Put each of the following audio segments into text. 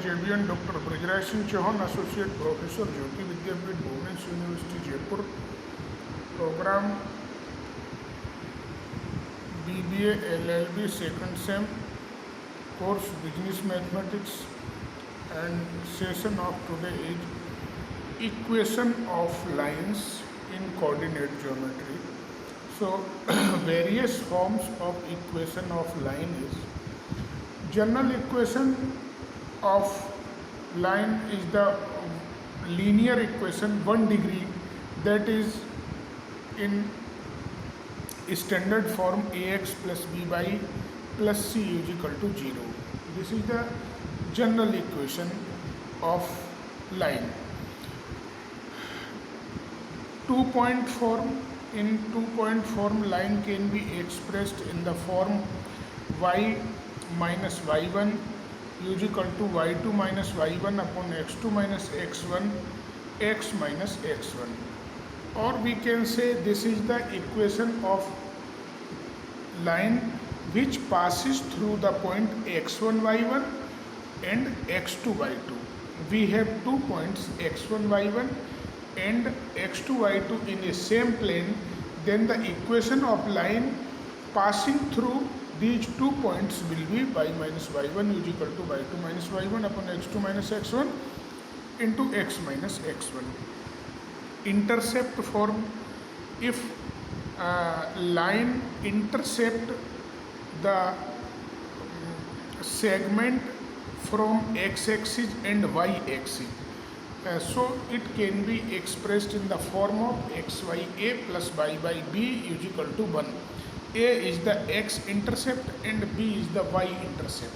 JBN Dr. Brajraj Singh Chauhan, Associate Professor, Jyoti Vidyapeeth, Bhubaneswar University, Jaipur. Program BBA LLB second sem, course Business Mathematics, and session of today is equation of lines in coordinate geometry. So various forms of equation of line is general equation of line is the linear equation 1 degree, that is in standard form ax plus by plus c is equal to 0. This is the general equation of line. 2-point form. In 2-point form, line can be expressed in the form y minus y1 is equal to y2 minus y1 upon x2 minus x1 x minus x1, or we can say this is the equation of line which passes through the point x1 y1 and x2 y2. We have 2 points x1 y1 and x2 y2 in a same plane. Then the equation of line passing through these 2 points will be y minus y1 is equal to y2 minus y1 upon x2 minus x1 into x minus x1. Intercept form. If line intercept the segment from x-axis and y-axis, so it can be expressed in the form of xya plus y by b is equal to 1. A is the x intercept and b is the y intercept.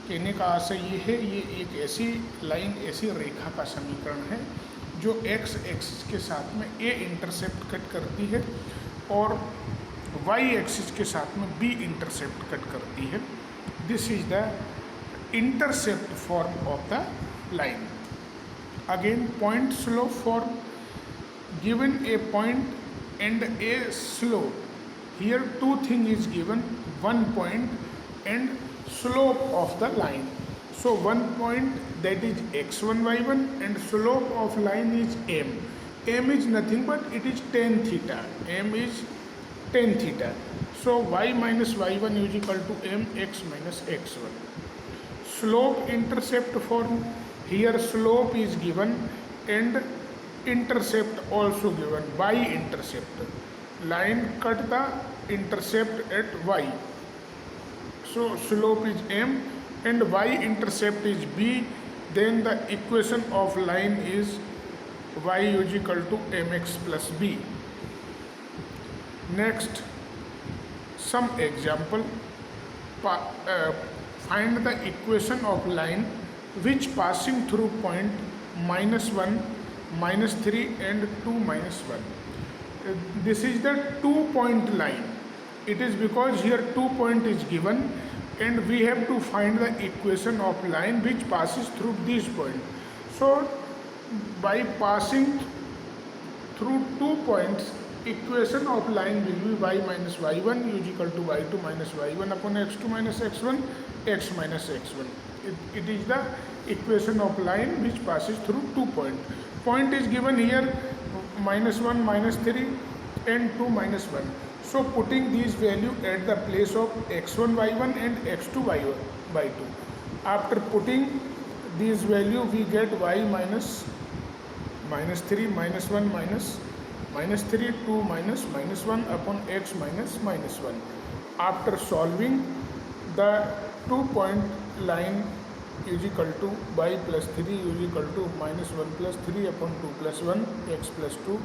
कहने का आशय ये है, ये एक ऐसी line, ऐसी रेखा का समीकरण है जो x एक्सिस के साथ में a इंटरसेप्ट कट करती है और y एक्सिस के साथ में b इंटरसेप्ट कट करती है. This is the intercept form of the line. Again, point slope form. Given a point and a slope, here two things is given, one point and slope of the line. So one point, that is x1 y1, and slope of line is m. M is nothing but it is tan theta. M is tan theta. So y minus y1 is equal to m x minus x1. Slope intercept form. Here slope is given and intercept also given, y intercept. Line cut the intercept at y. So slope is m and y intercept is b. Then the equation of line is y is equal to mx plus b. Next, some example. Find the equation of line which passing through point minus 1, minus 3 and 2 minus 1. This is the 2-point line. It is because here 2 point is given and we have to find the equation of line which passes through this point. So by passing through 2 points, equation of line will be y minus y1 is equal to y2 minus y1 upon x2 minus x1 x minus x1. It is the equation of line which passes through 2 points. Point is given here minus 1, minus 3 and 2 minus 1. So putting these value at the place of x1 y1 and x2 y2. After putting these value we get y minus 3 minus 1 minus 3 2 minus 1 upon x minus 1. After solving, the 2-point line is equal to y plus 3 is equal to minus 1 plus 3 upon 2 plus 1 x plus 2,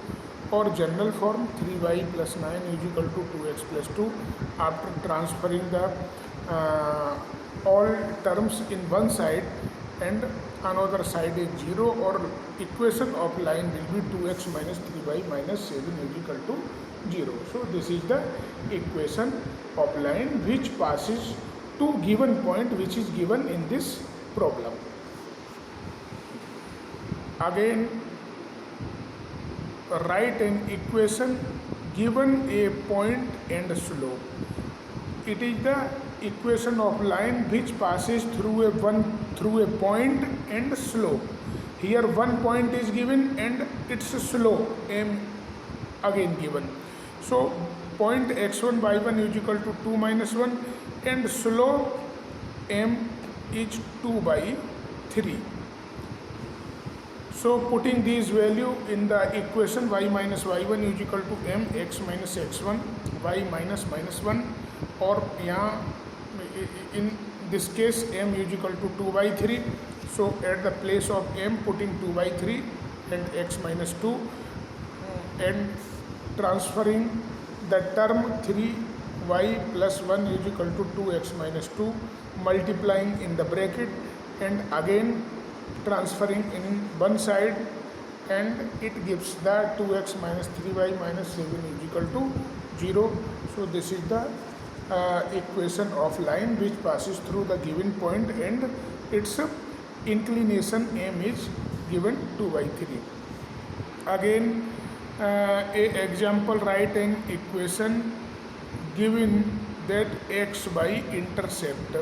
or general form 3y plus 9 is equal to 2x plus 2. After transferring the all terms in one side and another side is 0, or equation of line will be 2x minus 3y minus 7 is equal to 0. So this is the equation of line which passes to given point which is given in this problem. Again, write an equation given a point and slope. It is the equation of line which passes through through a point and slope. Here one point is given and its slope m again given. So point x1 y1 is equal to 2 minus 1 and slope m is 2 by 3. So putting these value in the equation, y minus y1 is equal to m x minus x1 y minus minus 1, और यहाँ in this case m is equal to 2 by 3. So at the place of m putting 2 by 3 and x minus 2 and transferring the term 3y plus 1 is equal to 2x minus 2, multiplying in the bracket and again transferring in one side, and it gives the 2x minus 3y minus 7 is equal to 0. So this is the equation of line which passes through the given point and its inclination m is given 2 by 3. Again a example, write an equation given that x by intercept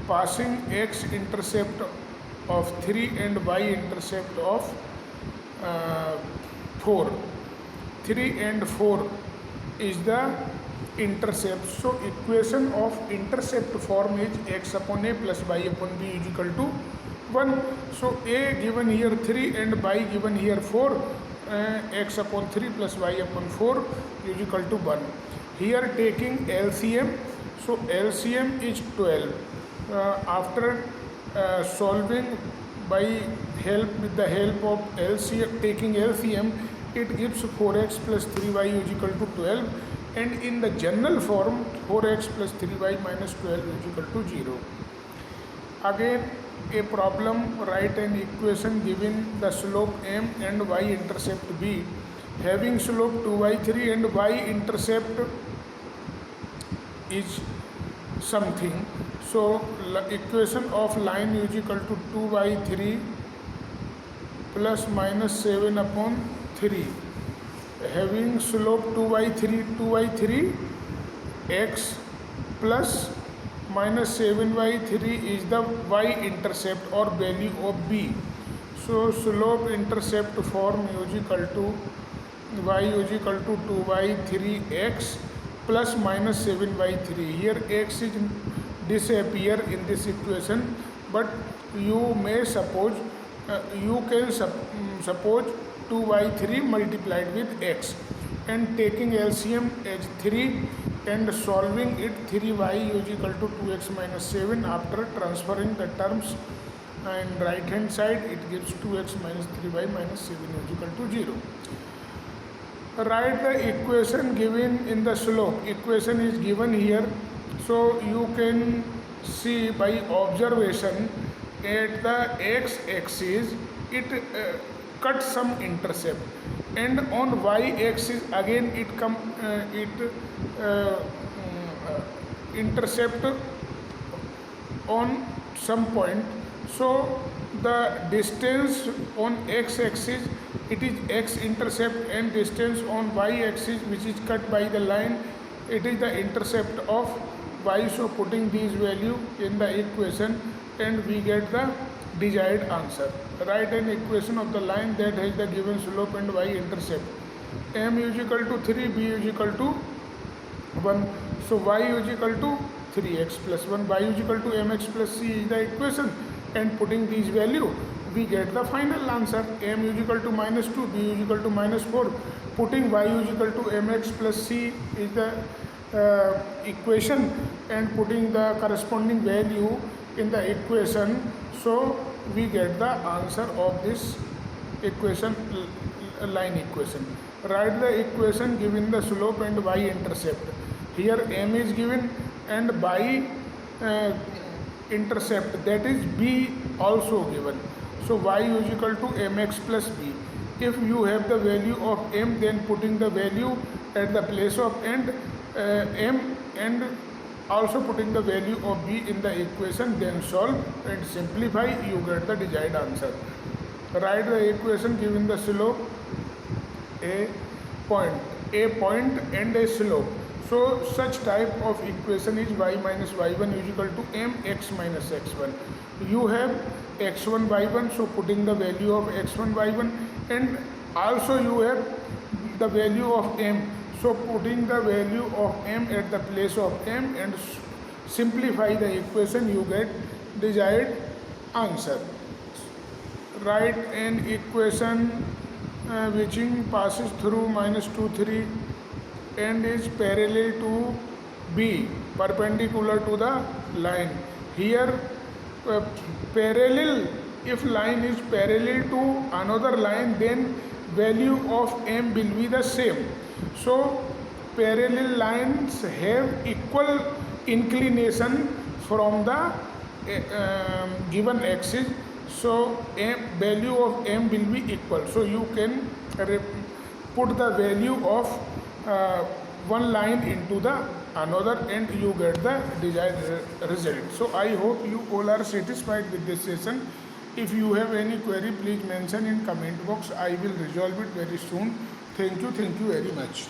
passing x intercept of 3 and y intercept of 4. 3 and 4 is the intercept. So equation of intercept form is x upon a plus y upon b is equal to 1. So a given here 3 and y given here 4, x upon 3 plus y upon 4 is equal to 1. Here taking LCM, so LCM is 12. After solving by with the help of LCM, taking LCM, it gives 4x plus 3y is equal to 12, and in the general form 4x plus 3y minus 12 is equal to 0. Again a problem, write an equation giving the slope m and y intercept b, having slope 2y3 and y intercept is something. So equation of line is equal to 2 by 3 plus minus 7 upon 3, having slope 2 by 3 x plus minus 7 by 3 is the y intercept or value of b. So slope intercept form is equal to y is equal to 2 by 3 x plus minus 7 by 3. Here x is disappear in this equation, but you may suppose you can suppose 2 by 3 multiplied with x, and taking LCM as 3 and solving it, 3y is equal to 2x minus 7. After transferring the terms and right hand side, it gives 2x minus 3y minus 7 is equal to 0. Write the equation given in the slope. Equation is given here. So you can see by observation at the x-axis it cuts some intercept, and on y-axis again it intercept on some point. So the distance on x-axis it is x-intercept, and distance on y-axis which is cut by the line it is the intercept of y. So putting these value in the equation and we get the desired answer. Write an equation of the line that has the given slope and y intercept. M is equal to 3, b is equal to 1. So y is equal to 3x plus 1, y is equal to mx plus c is the equation, and putting these value we get the final answer. M is equal to minus 2, b is equal to minus 4. Putting y is equal to mx plus c is the equation, and putting the corresponding value in the equation, so we get the answer of this equation, line equation. Write the equation given the slope and y intercept. Here m is given and y intercept, that is b, also given. So y is equal to mx plus b. If you have the value of m, then putting the value at the place of m and also putting the value of b in the equation, then solve and simplify, you get the desired answer. Write the equation given the slope, a point and a slope. So such type of equation is y minus y1 is equal to mx minus x1. You have x1 y1, so putting the value of x1 y1, and also you have the value of m, so putting the value of m at the place of m and simplify the equation, you get desired answer. Write an equation which passes through minus 2 3 and is parallel to B, perpendicular to the line. Here parallel, if line is parallel to another line, then value of m will be the same. So parallel lines have equal inclination from the given axis, so value of m will be equal. So you can put the value of one line into the another and you get the desired result. So I hope you all are satisfied with this session. If you have any query, please mention in comment box. I will resolve it very soon. Thank you very much.